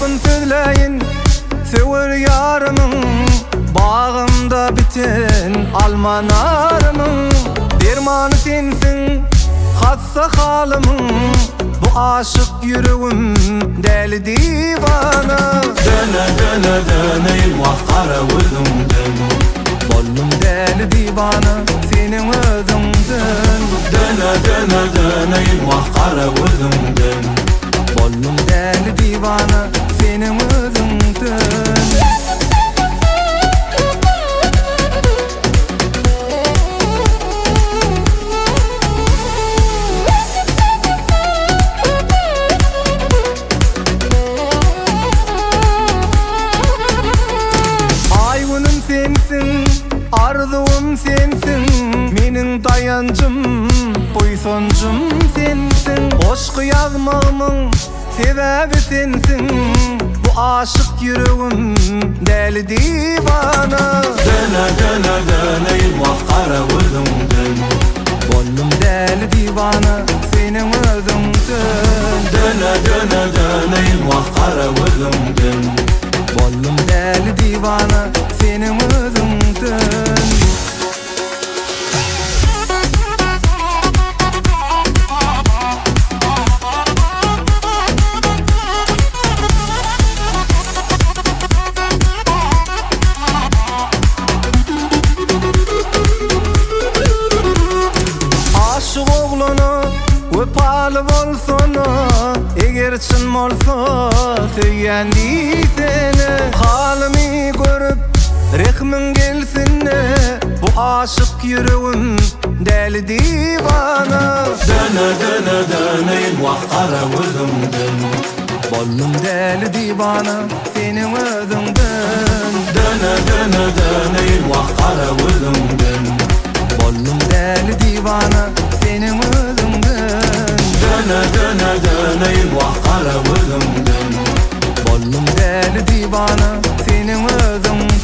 Tapın sözleyin söver yarımın, bağımda biten almanarımın. Dermanı sensin hassa halımın, bu aşık yüreğim deli divana. Döne döne döneyim vah kara özümden, Bollum deli divana senin özünden. döne döne döneyim vah kara özümden. Bollum deli divana senin özünden. Ayvunum sensin, arzum sensin, menin dayancım, boysoncum sensin. Boşqı yazmağımın sebebi sensin, bu aşık yüreğim deli divana. Döne döne döneyim vah kara özümden, Bollum deli divana senin özünden. döne döne döneyim vah kara özümden. Bollum deli divana senin özünden. Aşık oğlunu öpalı bolsana, eger çyn bolsa söygendi seni. Halımı görüp rehmin gelsin, bu aşık yüreğim deli divana. Döne döne döneyim vah kara özümden, Bollum deli divana senin özünden. döne döne döneyim vah kara özümden. Bollum deli divana senin özünden. Döne döne döneyim vah kara özümden. Bollum deli divana senin özünden.